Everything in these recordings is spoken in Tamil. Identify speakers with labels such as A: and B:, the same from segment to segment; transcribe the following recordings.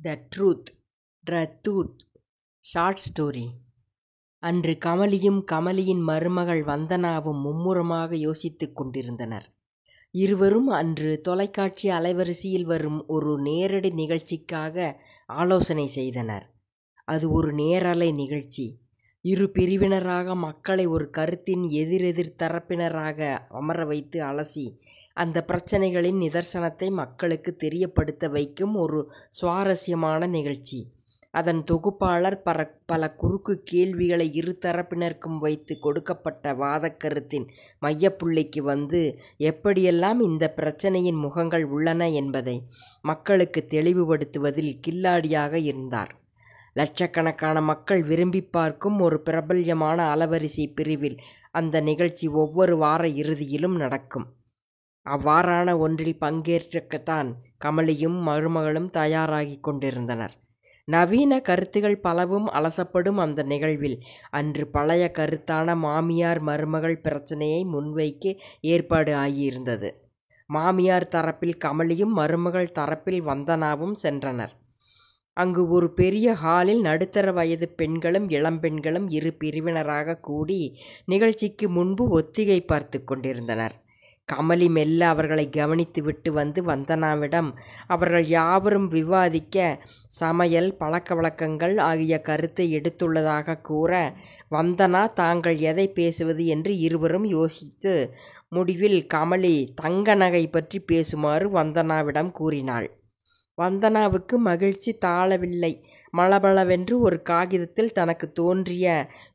A: The truth short story. அன்று கமலியும் கமலியின் மருமகள் வந்தனாவும் மும்முரமாக யோசித்துக் கொண்டிருந்தனர். இருவரும் அன்று தொலைக்காட்சி அலைவரிசையில் வரும் ஒரு நேரடி நிகழ்ச்சிக்காக ஆலோசனை செய்தனர். அது ஒரு நேரலை நிகழ்ச்சி. இரு பிரிவினராக மக்களை ஒரு கருத்தின் எதிரெதிர் தரப்பினராக அமர வைத்து அலசி அந்த பிரச்சனைகளின் நிதர்சனத்தை மக்களுக்கு தெரியப்படுத்த வைக்கும் ஒரு சுவாரஸ்யமான நிகழ்ச்சி. அதன் தொகுப்பாளர் பல குறுக்கு கேள்விகளை இரு தரப்பினருக்கும் வைத்து கொடுக்கப்பட்ட வாதக்கருத்தின் மையப்புள்ளிக்கு வந்து எப்படியெல்லாம் இந்த பிரச்சனையின் முகங்கள் உள்ளன என்பதை மக்களுக்கு தெளிவுபடுத்துவதில் கில்லாடியாக இருந்தார். லட்சக்கணக்கான மக்கள் விரும்பி பார்க்கும் ஒரு பிரபல்யமான அலவரிசை பிரிவில் அந்த நிகழ்ச்சி ஒவ்வொரு வார இறுதியிலும் நடக்கும். அவ்வாறான ஒன்றில் பங்கேற்கத்தான் கமலியும் மருமகளும் தயாராகி கொண்டிருந்தனர். நவீன கருத்துகள் பலவும் அலசப்படும் அந்த நிகழ்வில் அன்று பழைய கருத்தான மாமியார் மருமகள் பிரச்சனையை முன்வைக்க ஏற்பாடு ஆகியிருந்தது. மாமியார் தரப்பில் கமலியும் மருமகள் தரப்பில் வந்தனாவும் சென்றனர். அங்கு ஒரு பெரிய ஹாலில் நடுத்தர வயது பெண்களும் இளம்பெண்களும் இரு பிரிவினராக கூடி நிகழ்ச்சிக்கு முன்பு ஒத்திகை பார்த்து கொண்டிருந்தனர். கமலி மெல்ல அவர்களை கவனித்துவிட்டு வந்து வந்தனாவிடம் அவர்கள் யாவரும் விவாதிக்க சமையல், பழக்க வழக்கங்கள் ஆகிய கருத்தை எடுத்துள்ளதாக கூற, வந்தனா தாங்கள் எதை பேசுவது என்று இருவரும் யோசித்து முடிவில் கமலி தங்க நகை பற்றி பேசுமாறு வந்தனாவிடம் கூறினாள். வந்தனாவுக்கு மகிழ்ச்சி தாளவில்லை. மளமளவென்று ஒரு காகிதத்தில் தனக்கு தோன்றிய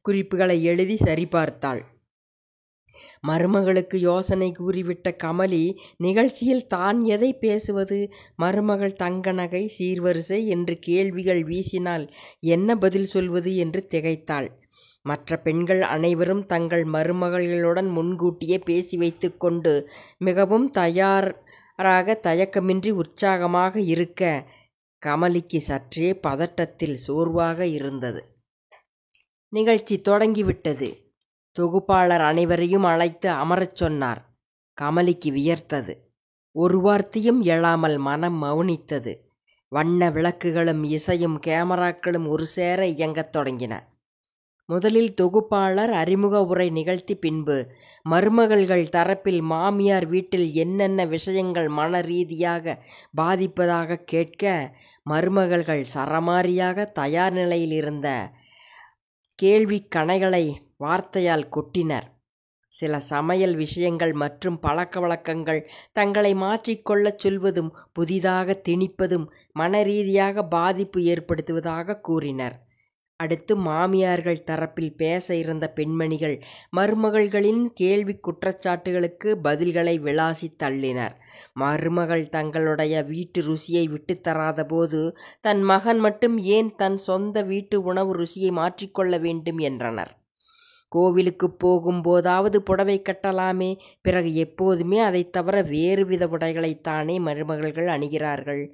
A: குறிப்புகளை எழுதி சரிபார்த்தாள். மருமகளுக்கு யோசனை கூறிவிட்ட கமலி நிகழ்ச்சியில் தான் எதை பேசுவது, மருமகள் தங்க நகை, சீர்வரிசை என்று கேள்விகள் வீசினால் என்ன பதில் சொல்வது என்று திகைத்தாள். மற்ற பெண்கள் அனைவரும் தங்கள் மருமகளுடன் முன்கூட்டியே பேசி வைத்து கொண்டு மிகவும் தயக்கமின்றி உற்சாகமாக இருக்க கமலிக்கு சற்றே பதட்டத்தில் சோர்வாக இருந்தது. நிகழ்ச்சி தொடங்கிவிட்டது. தொகுப்பாளர் அனைவரையும் அழைத்து அமரச் சொன்னார். கமலிக்கு வியர்த்தது. ஒரு வார்த்தையும் எழாமல் மனம் மௌனித்தது. வண்ண விளக்குகளும் இசையும் கேமராக்களும் ஒரு சேர இயங்கத் தொடங்கின. முதலில் தொகுப்பாளர் அறிமுக உரை நிகழ்த்தி பின்பு மருமகள்கள் தரப்பில் மாமியார் வீட்டில் என்னென்ன விஷயங்கள் மன ரீதியாக பாதிப்பதாக கேட்க, மருமகள்கள் சரமாரியாக தயார் நிலையில் இருந்த கேள்வி கணைகளை வார்த்தையால் கொட்டினர். சில சமையல் விஷயங்கள் மற்றும் பழக்க வழக்கங்கள் தங்களை மாற்றிக்கொள்ளச் சொல்வதும் புதிதாக திணிப்பதும் மனரீதியாக பாதிப்பு ஏற்படுத்துவதாக கூறினர். அடுத்து மாமியார்கள் தரப்பில் பேச இருந்த பெண்மணிகள் மருமகள்களின் கேள்வி குற்றச்சாட்டுகளுக்கு பதில்களை விளாசி தள்ளினர். மருமகள் தங்களுடைய வீட்டு ருசியை விட்டுத்தராத போது தன் மகன் மட்டும் ஏன் தன் சொந்த வீட்டு உணவு ருசியை மாற்றிக்கொள்ள வேண்டும் என்றனர். கோவிலுக்கு போகும் போதாவது புடவை கட்டலாமே, பிறகு எப்போதுமே அதை தவிர வேறு வித உடைகளைத்தானே மருமகள்கள் அணிகிறார்கள்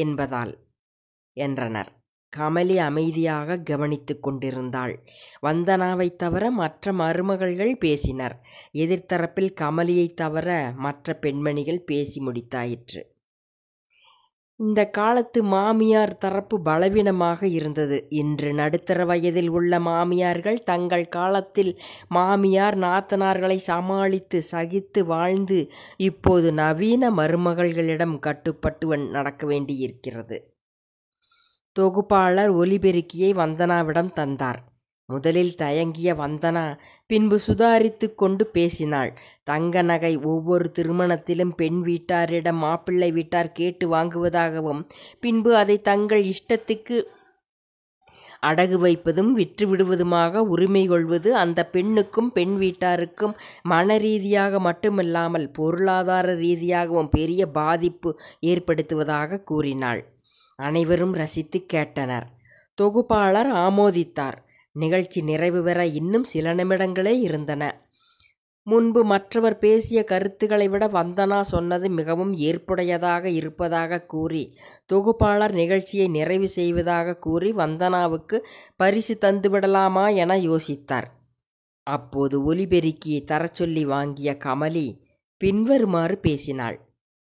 A: என்பதால் என்றனர். கமலி அமைதியாக கவனித்து கொண்டிருந்தாள். வந்தனாவை தவிர மற்ற மருமகள்கள் பேசினர். எதிர்த்தரப்பில் கமலியை தவிர மற்ற பெண்மணிகள் பேசி முடித்தாயிற்று. இந்த காலத்து மாமியார் தரப்பு பலவீனமாக இருந்தது. இன்று நடுத்தர வயதில் உள்ள மாமியார்கள் தங்கள் காலத்தில் மாமியார் நாத்தனார்களை சமாளித்து சகித்து வாழ்ந்து இப்போது நவீன மருமகள்களிடம் கட்டுப்பட்டு நடக்க வேண்டியிருக்கிறது. தொகுப்பாளர் ஒலிபெருக்கியை வந்தனாவிடம் தந்தார். முதலில் தயங்கிய வந்தனா பின்பு சுதாரித்து கொண்டு பேசினாள். தங்க நகை ஒவ்வொரு திருமணத்திலும் பெண் வீட்டாரிடம் மாப்பிள்ளை வீட்டார் கேட்டு வாங்குவதாகவும், பின்பு அதை தங்கள் இஷ்டத்துக்கு அடகு வைப்பதும் விற்று விடுவதுமாக உரிமை கொள்வது அந்த பெண்ணுக்கும் பெண் வீட்டாருக்கும் மன ரீதியாக மட்டுமில்லாமல் பொருளாதார ரீதியாகவும் பெரிய பாதிப்பு ஏற்படுத்துவதாக கூறினாள். அனைவரும் ரசித்து கேட்டனர். தொகுப்பாளர் ஆமோதித்தார். நிகழ்ச்சி நிறைவு பெற இன்னும் சில நிமிடங்களே இருந்தன. முன்பு மற்றவர் பேசிய கருத்துக்களை விட வந்தனா சொன்னது மிகவும் ஏற்புடையதாக இருப்பதாக கூறி தொகுப்பாளர் நிகழ்ச்சியை நிறைவு செய்வதாக கூறி வந்தனாவுக்கு பரிசு தந்துவிடலாமா என யோசித்தார். அப்போது ஒலிபெருக்கியை தரச்சொல்லி வாங்கிய கமலி பின்வருமாறு பேசினாள்.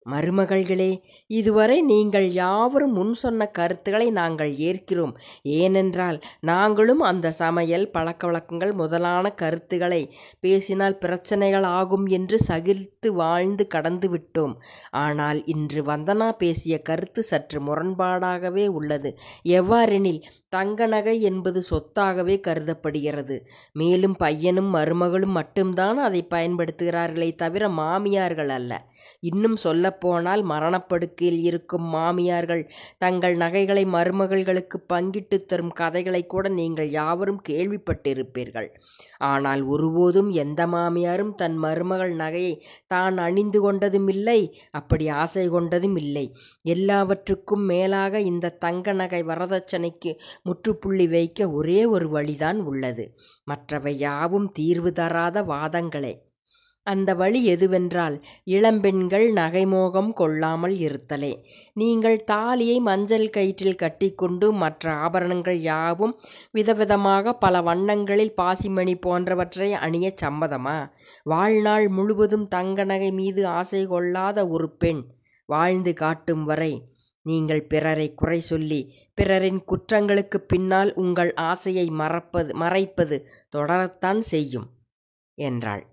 A: மருமகள்களே, இதுவரை நீங்கள் யாவரும் முன் சொன்ன கருத்துக்களை நாங்கள் ஏற்கிறோம். ஏனென்றால் நாங்களும் அந்த சமையல் பழக்கவழக்கங்கள் முதலான கருத்துக்களை பேசினால் பிரச்சனைகள் ஆகும் என்று சகித்து வாழ்ந்து கடந்து விட்டோம். ஆனால் இன்று வந்தனா பேசிய கருத்து சற்று முரண்பாடாகவே உள்ளது. எவ்வாறெனில், தங்க நகை என்பது சொத்தாகவே கருதப்படுகிறது. மேலும் பையனும் மருமகளும் மட்டும்தான் அதை பயன்படுத்துகிறார்களே தவிர மாமியார்கள் அல்ல. இன்னும் சொல்லப்போனால் மரணப்படுக்கையில் இருக்கும் மாமியார்கள் தங்கள் நகைகளை மருமகள்களுக்கு பங்கிட்டு தரும் கதைகளை கூட நீங்கள் யாவரும் கேள்விப்பட்டிருப்பீர்கள். ஆனால் ஒருபோதும் எந்த மாமியாரும் தன் மருமகள் நகையை தான் அணிந்து கொண்டதும் இல்லை, அப்படி ஆசை கொண்டதும் இல்லை. எல்லாவற்றுக்கும் மேலாக இந்த தங்க நகை வரதட்சணைக்கு முற்றுப்புள்ளி வைக்க ஒரே ஒரு வழிதான் உள்ளது. மற்றவை யாவும் தீர்வு தராத வாதங்களே. அந்த வழி எதுவென்றால், இளம்பெண்கள் நகைமோகம் கொள்ளாமல் இருத்தலே. நீங்கள் தாலியை மஞ்சள் கயிற்றில் கட்டிக்கொண்டு மற்ற ஆபரணங்கள் யாவும் விதவிதமாக பல வண்ணங்களில் பாசிமணி போன்றவற்றை அணியச் சம்மதமா? வாழ்நாள் முழுவதும் தங்க நகை மீது ஆசை கொள்ளாத ஒரு பெண் வாழ்ந்து காட்டும் வரை நீங்கள் பிறரை குறை சொல்லி பிறரின் குற்றங்களுக்கு பின்னால் உங்கள் ஆசையை மறைப்பது தொடரத்தான் செய்யும் என்றாள்.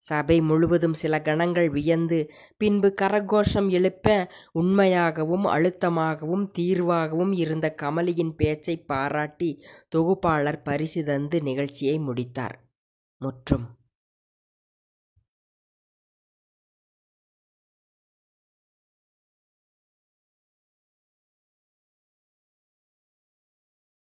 A: சபை முழுவதும் சில கணங்கள் வியந்து பின்பு கரகோஷம் எழுப்ப, உண்மையாகவும் அழுத்தமாகவும் தீர்வாகவும் இருந்த கமலியின் பேச்சை பாராட்டி தொகுப்பாளர் பரிசு தந்து நிகழ்ச்சியை முடித்தார். முற்றும்.